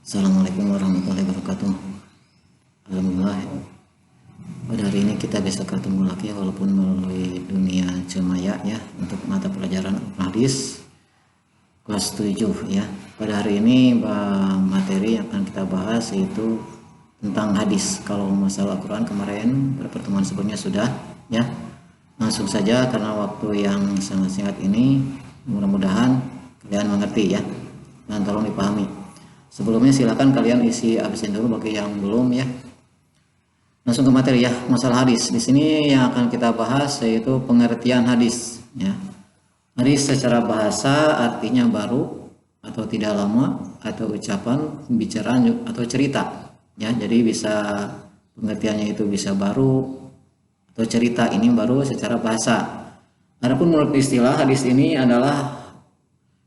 Assalamualaikum warahmatullahi wabarakatuh. Alhamdulillah, pada hari ini kita bisa ketemu lagi walaupun melalui dunia cemaya ya, untuk mata pelajaran hadis kelas 7 ya. Pada hari ini materi yang akan kita bahas yaitu tentang hadis. Kalau masalah Al-Quran kemarin pada pertemuan sebelumnya sudah ya. Langsung saja karena waktu yang sangat singkat ini, mudah-mudahan kalian mengerti ya, dan tolong dipahami. Sebelumnya silakan kalian isi absen dulu bagi yang belum ya. Langsung ke materi ya, masalah hadis. Di sini yang akan kita bahas yaitu pengertian hadis ya. Hadis secara bahasa artinya baru atau tidak lama, atau ucapan, pembicaraan atau cerita ya. Jadi bisa pengertiannya itu bisa baru atau cerita, ini baru secara bahasa. Adapun menurut istilah, hadis ini adalah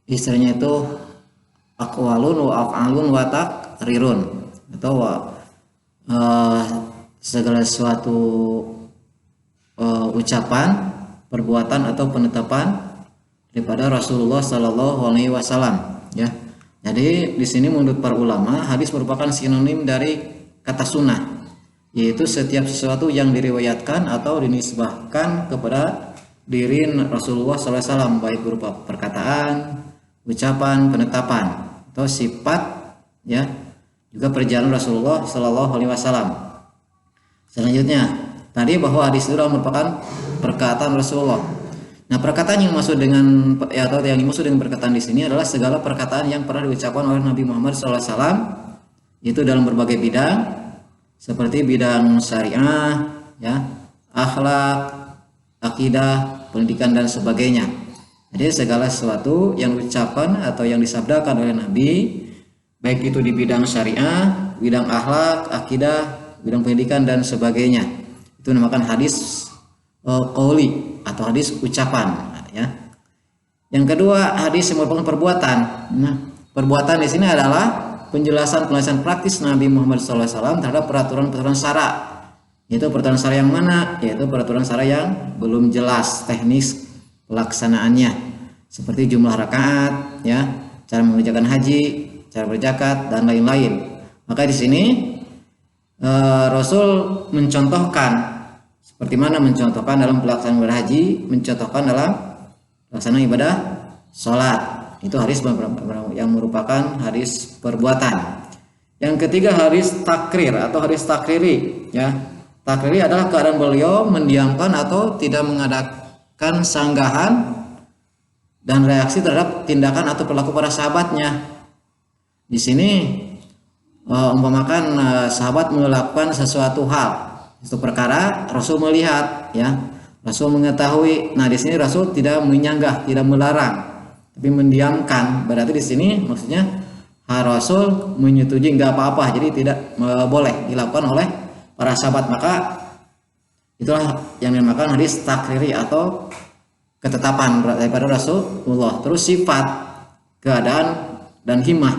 istilahnya itu aqwalun wa af'alun wa taqrirun, atau segala suatu ucapan, perbuatan atau penetapan daripada Rasulullah Shallallahu Alaihi Wasallam ya. Jadi di sini menurut para ulama, hadis merupakan sinonim dari kata sunnah, yaitu setiap sesuatu yang diriwayatkan atau dinisbahkan kepada diri Rasulullah Sallallahu Alaihi Wasallam, baik berupa perkataan, ucapan, penetapan atau sifat ya, juga perjalanan Rasulullah Shallallahu Alaihi Wasallam. Selanjutnya tadi bahwa hadis itu merupakan perkataan Rasulullah. Nah, perkataan yang dimaksud dengan atau yang dimaksud dengan perkataan di sini adalah segala perkataan yang pernah diucapkan oleh Nabi Muhammad SAW, itu dalam berbagai bidang, seperti bidang syariah ya, akhlak, akidah, pendidikan dan sebagainya. Jadi segala sesuatu yang diucapkan atau yang disabdakan oleh Nabi, baik itu di bidang syariah, bidang akhlak, akidah, bidang pendidikan dan sebagainya, itu dinamakan hadis qauli atau hadis ucapan ya. Yang kedua, hadis yang merupakan perbuatan. Nah, perbuatan di sini adalah penjelasan praktis Nabi Muhammad SAW terhadap peraturan-peraturan syara. Yaitu peraturan syara yang mana? Yaitu peraturan syara yang belum jelas teknis pelaksanaannya, seperti jumlah rakaat ya, cara mengerjakan haji, cara berzakat dan lain-lain. Maka di sini Rasul mencontohkan, seperti mana mencontohkan dalam pelaksanaan ibadah haji, mencontohkan dalam pelaksanaan ibadah sholat. Itu hadis yang merupakan hadis perbuatan. Yang ketiga, hadis takrir atau hadis takriri ya. Takriri adalah keadaan beliau mendiamkan atau tidak mengadakan sanggahan dan reaksi terhadap tindakan atau perilaku para sahabatnya. Di sini umpamakan sahabat melakukan sesuatu hal, itu perkara, Rasul melihat ya, Rasul mengetahui. Nah, di sini Rasul tidak menyanggah, tidak melarang, tapi mendiamkan. Berarti di sini maksudnya Rasul menyetujui nggak apa-apa, jadi tidak boleh dilakukan oleh para sahabat. Maka itulah yang dinamakan hadis takriri atau ketetapan daripada Rasulullah. Terus sifat, keadaan dan himmah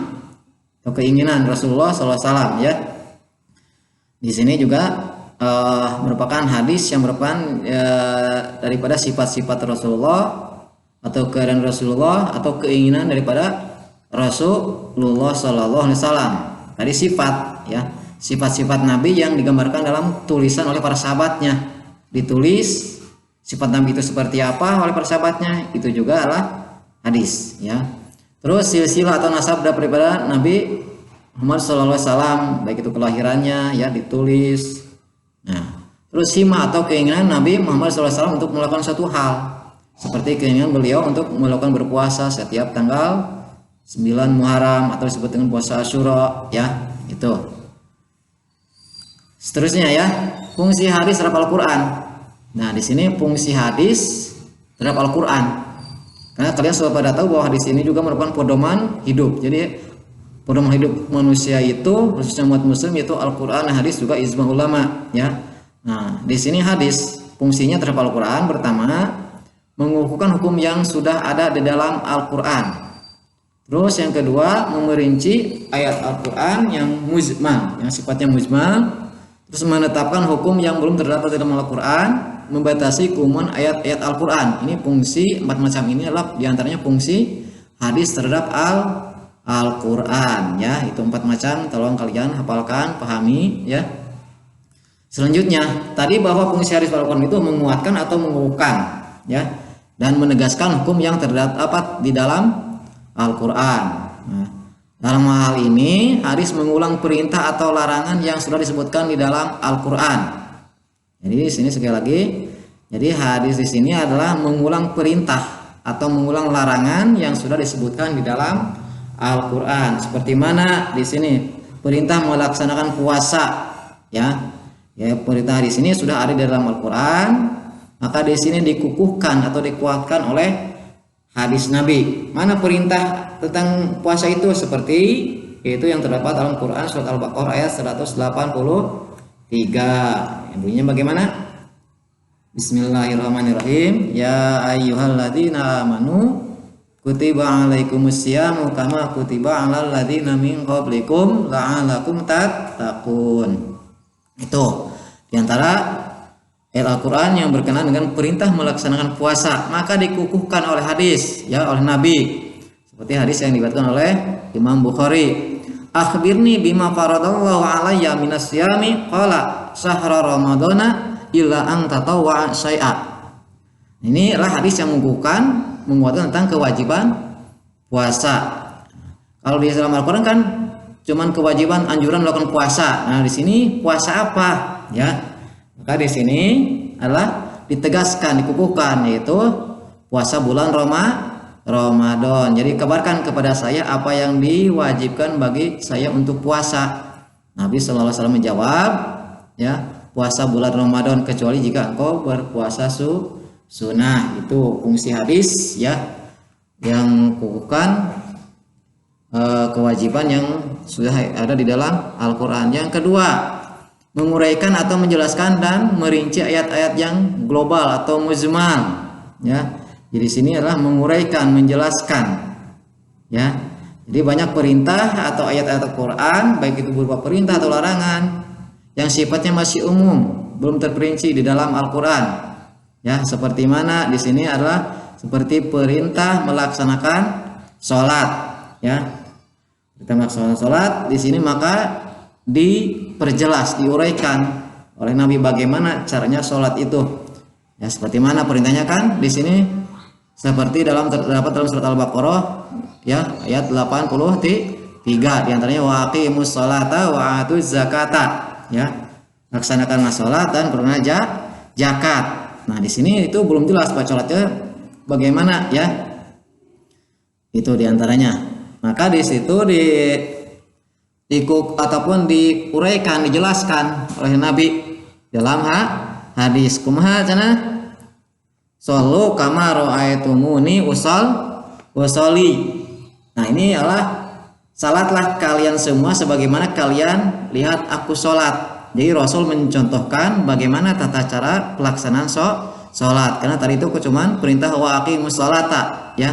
atau keinginan Rasulullah SAW ya. Di sini juga merupakan hadis yang merupakan daripada sifat-sifat Rasulullah atau keadaan Rasulullah atau keinginan daripada Rasulullah Sallallahu Alaihi Wasallam. Tadi sifat ya, sifat-sifat Nabi yang digambarkan dalam tulisan oleh para sahabatnya. Ditulis sifat Nabi itu seperti apa oleh para sahabatnya, itu juga adalah hadis ya. Terus silsilah atau nasab daripada Nabi Muhammad Sallallahu Alaihi Wasallam, baik itu kelahirannya ya, ditulis. Nah, terus himah atau keinginan Nabi Muhammad SAW untuk melakukan suatu hal, seperti keinginan beliau untuk melakukan berpuasa setiap tanggal 9 Muharram atau disebut dengan puasa Asyura ya, itu. Seterusnya ya, fungsi hadis terhadap Al-Quran. Nah, di sini fungsi hadis terhadap Al-Quran, karena kalian sudah pada tahu bahwa hadis ini juga merupakan pedoman hidup. Jadi pedoman hidup manusia itu, khususnya umat muslim, yaitu Al-Quran dan hadis juga ijma ulama ya. Nah, di sini hadis fungsinya terhadap Al-Quran, pertama mengukuhkan hukum yang sudah ada di dalam Al-Quran. Terus yang kedua, memerinci ayat Al-Quran yang mujmal, yang sifatnya mujmal. Terus menetapkan hukum yang belum terdapat di dalam Al-Quran, membatasi keumuman ayat-ayat Al-Quran. Ini fungsi empat macam ini adalah diantaranya fungsi hadis terhadap Al-Qur'an ya. Itu 4 macam, tolong kalian hafalkan, pahami ya. Selanjutnya, tadi bahwa fungsi hadis Al-Qur'an itu menguatkan atau mengukuhkan ya, dan menegaskan hukum yang terdapat di dalam Al-Qur'an. Nah, dalam hal ini hadis mengulang perintah atau larangan yang sudah disebutkan di dalam Al-Qur'an. Jadi di sini sekali lagi, jadi hadis di sini adalah mengulang perintah atau mengulang larangan yang sudah disebutkan di dalam Al-Qur'an. Seperti mana di sini perintah melaksanakan puasa ya. Ya, perintah di sini sudah ada di dalam Al-Qur'an, maka di sini dikukuhkan atau dikuatkan oleh hadis Nabi. Mana perintah tentang puasa itu? Seperti itu yang terdapat dalam Quran surat Al-Baqarah ayat 183. Bunyinya bagaimana? Bismillahirrahmanirrahim. Ya ayyuhalladzina amanu kutiba alaikumusyamu kama kutiba alal ladzina min qablikum la'allakum tattaqun. Itu diantara ayat Al-Quran yang berkenaan dengan perintah melaksanakan puasa, maka dikukuhkan oleh hadis ya, oleh Nabi, seperti hadis yang diriwayatkan oleh Imam Bukhari. Akhbirni bima faradallahu alayya minas siyami qala syahra ramadana illa an tatawwa syai'a. Inilah hadis yang menguatkan tentang kewajiban puasa. Kalau di dalam Al-Qur'an kan cuman kewajiban anjuran melakukan puasa. Nah, di sini puasa apa? Ya. Maka di sini adalah ditegaskan, dikukuhkan, yaitu puasa bulan Ramadan. Jadi kabarkan kepada saya apa yang diwajibkan bagi saya untuk puasa. Nabi sallallahu alaihi wasallam menjawab, ya, puasa bulan Ramadan kecuali jika engkau berpuasa sunnah. Itu fungsi hadis ya, yang kukuhkan kewajiban yang sudah ada di dalam Al-Qur'an. Yang kedua, menguraikan atau menjelaskan dan merinci ayat-ayat yang global atau mujmal ya. Jadi sini adalah menguraikan, menjelaskan ya. Jadi banyak perintah atau ayat-ayat Al-Qur'an, baik itu berupa perintah atau larangan yang sifatnya masih umum, belum terperinci di dalam Al-Qur'an. Ya, seperti mana di sini adalah seperti perintah melaksanakan sholat ya. Kita melaksanakan sholat di sini maka diperjelas, diuraikan oleh Nabi bagaimana caranya sholat itu. Ya, seperti mana perintahnya kan di sini seperti terdapat dalam surat Al-Baqarah ya, ayat 83 diantaranya wa aqimus sholata wa atuz zakata ya, laksanakanlah sholat dan berikan zakat. Nah, di sini itu belum jelas baca sholatnya bagaimana ya, itu diantaranya. Maka di situ ataupun diuraikan, dijelaskan oleh Nabi dalam hadis kumaha cenah sallu kama ra'aitumuni usolli. Nah, ini adalah salatlah kalian semua sebagaimana kalian lihat aku sholat. Jadi Rasul mencontohkan bagaimana tata cara pelaksanaan sholat. Karena tadi itu cuman perintah wa aqimus sholata ya,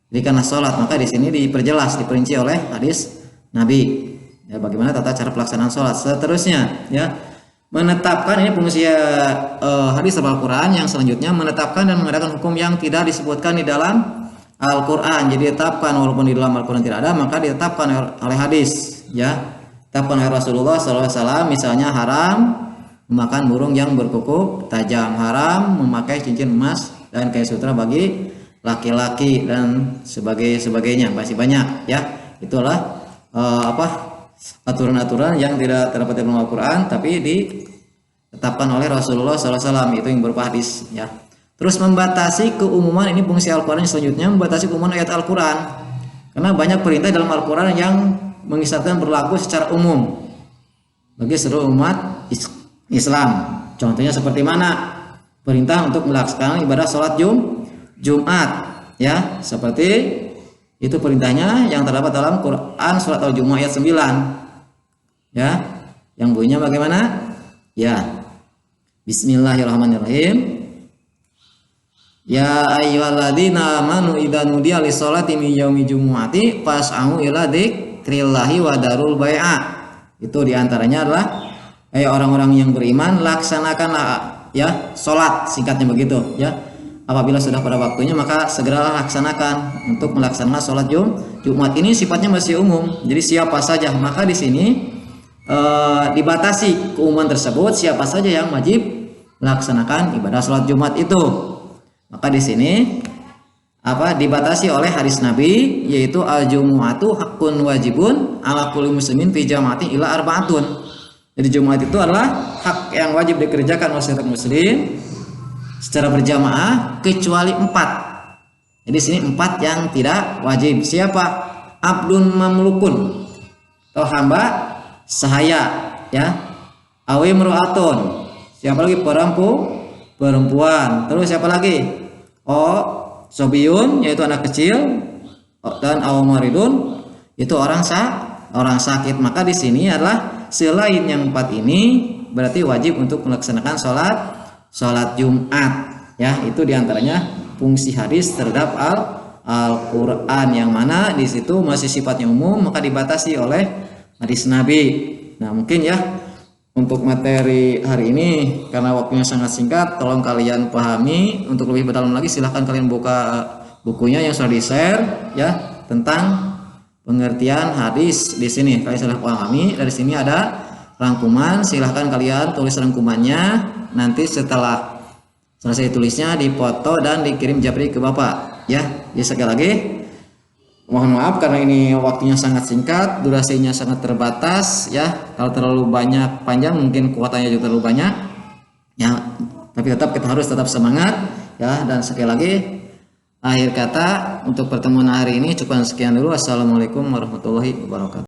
dirikanlah sholat. Maka di sini diperjelas, diperinci oleh hadis Nabi ya, bagaimana tata cara pelaksanaan sholat. Seterusnya ya, menetapkan, ini fungsi hadis Al-Qur'an yang selanjutnya, menetapkan dan mengadakan hukum yang tidak disebutkan di dalam Al-Qur'an. Jadi ditetapkan walaupun di dalam Al-Qur'an tidak ada, maka ditetapkan oleh hadis ya, ditetapkan oleh Rasulullah SAW. Misalnya haram memakan burung yang berkuku tajam, haram memakai cincin emas dan kain sutra bagi laki-laki dan sebagainya, masih banyak ya. Itulah aturan-aturan yang tidak terdapat dalam Al-Qur'an tapi ditetapkan oleh Rasulullah SAW, itu yang berupa hadis ya. Terus membatasi keumuman, ini fungsi Al-Qur'an selanjutnya, membatasi keumuman ayat Al-Qur'an. Karena banyak perintah dalam Al-Qur'an yang mengisyaratkan berlaku secara umum bagi seluruh umat Islam. Contohnya seperti mana? Perintah untuk melaksanakan ibadah sholat Jumat ya, seperti itu perintahnya yang terdapat dalam Quran surat Al-Jumu'ah ayat 9 ya, yang bunyinya bagaimana ya, Bismillahirrahmanirrahim. Ya ayyuhalladzina amanu idza nudiya lis-sholati min yaumil jumu'ati fas'au ila dzikrillahi wa darul bai'a. Itu diantaranya adalah orang-orang yang beriman, laksanakanlah ya sholat, singkatnya begitu ya. apabila sudah pada waktunya maka segeralah laksanakan untuk melaksanakan sholat Jumat. Ini sifatnya masih umum, jadi siapa saja. Maka di sini dibatasi keumuman tersebut, siapa saja yang wajib melaksanakan ibadah sholat Jumat itu. Maka di sini dibatasi oleh hadis Nabi, yaitu al-jumu'atu haqqun wajibun ala kulli muslimin fi jama'atin ila arba'atun. Jadi Jumat itu adalah hak yang wajib dikerjakan oleh setiap muslim secara berjamaah kecuali 4. Jadi sini 4 yang tidak wajib. Siapa? Abdun mamlukun, atau hamba sahaya, ya. Awi imra'atun. Siapa lagi? Perempuan. Terus siapa lagi? Sobiyun, yaitu anak kecil, dan awmaridun, itu orang sakit. Maka di sini adalah selain yang 4 ini berarti wajib untuk melaksanakan sholat Jumat, ya. Itu diantaranya fungsi hadis terhadap Al-Quran, yang mana di situ masih sifatnya umum, maka dibatasi oleh hadis Nabi. Nah, mungkin ya untuk materi hari ini karena waktunya sangat singkat, tolong kalian pahami. Untuk lebih dalam lagi silahkan kalian buka bukunya yang sudah di-share, ya, tentang pengertian hadis. Di sini kalian sudah pahami. Dari sini ada rangkuman, silahkan kalian tulis rangkumannya. Nanti setelah selesai tulisnya dipoto dan dikirim japri ke Bapak, ya. Jadi sekali lagi mohon maaf karena ini waktunya sangat singkat, durasinya sangat terbatas, ya. Kalau terlalu banyak panjang mungkin kuotanya juga terlalu banyak, ya. Tapi tetap kita harus tetap semangat, ya. Dan sekali lagi akhir kata untuk pertemuan hari ini cukup sekian dulu. Assalamualaikum warahmatullahi wabarakatuh.